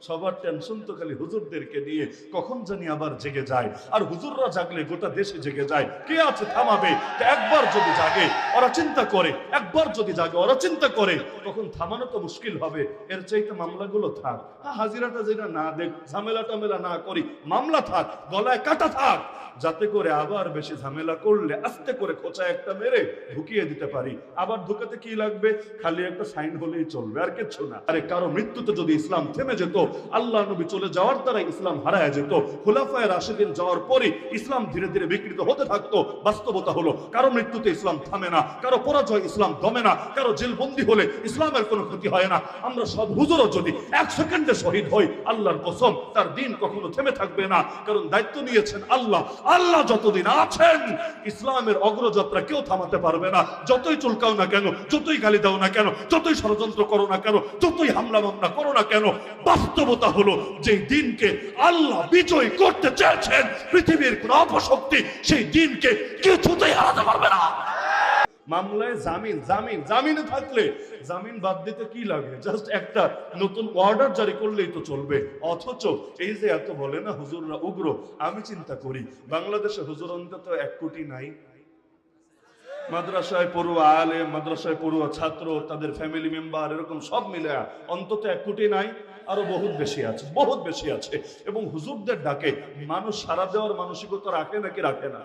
সবার টেনশন তো খালি হুজুরদেরকে নিয়ে, কখন জানি আবার জেগে যায়। আর হুজুররা জাগলে গোটা দেশে জেগে যায়। কে আছে থামাবে? একবার যদি জাগে ওরা চিন্তা করে, একবার যদি জাগে ওরা চিন্তা করে, তখন থামানো তো মুশকিল হবে। এর চাইতে মামলাগুলো থাক, হাজিরাটা যেটা না দেখ, ঝামেলা টামেলা না করি, মামলা থাক, গলায় কাটা থাক, যাতে করে আবার বেশি ঝামেলা করলে আস্তে করে খোঁচা একটা মেরে ঢুকিয়ে দিতে পারি। আবার ঢুকাতে কি লাগবে? খালি একটা সাইন হলেই চলবে, আর কিচ্ছু না। আরে কারো মৃত্যুতে যদি ইসলাম থেমে যেত, আল্লাহ নবী চলে যাওয়ার দ্বারা ইসলাম হারায় যেত, খুলাফায়ে রাশিদিন যাওয়ার পরে ইসলাম ধীরে ধীরে বিকৃত হতে থাকতো। বাস্তবতা হলো কারো মৃত্যুতে ইসলাম থামে না, কারো পরাজয় ইসলাম দমে না, কারো জেলবন্দি হলে ইসলামের কোনো ক্ষতি হয় না। আমরা সব হুজুরও যদি এক সেকেন্ডে শহীদ হই, আল্লাহর কসম তার দিন কখনো থেমে থাকবে না। কারণ দায়িত্ব নিয়েছেন আল্লাহ। আল্লাহ যতদিন আছেন ইসলামের অগ্রযাত্রা কেউ থামাতে পারবে না। যতই চুলকাও না কেন, যতই গালি দাও না কেন, যতই ষড়যন্ত্র করো না কেন, যতই হামলা মামলা করো না কেন, বাস্তবতা হলো যে দিনকে আল্লাহ বিজয় করতে চেয়েছেন, পৃথিবীর কোন অপশক্তি সেই দিনকে কিছুতেই হারাতে পারবে না। মামলায় জামিন, জামিন, জামিনে থাকলে জামিন বাদ দিতে কি লাগে? জাস্ট একটা নতুন অর্ডার জারি করলেই তো চলবে। অথচ এই যে এত বলে না হুজুররা উগ্র, আমি চিন্তা করি বাংলাদেশে হুজুর অন্তত 1 কোটি নাই। মাদ্রাসায় পড়ুয়া আলেম, মাদ্রাসায় পড়ুয়া ছাত্র, তাদের ফ্যামিলি মেম্বার, এরকম সব মিলে অন্তত 1 কোটি নাই। আরো বহুত বেশি আছে, বহুত বেশি আছে। এবং হুজুরদের ডাকে মানুষ সাড়া দেওয়ার মানসিকতা রাখে নাকি রাখে না?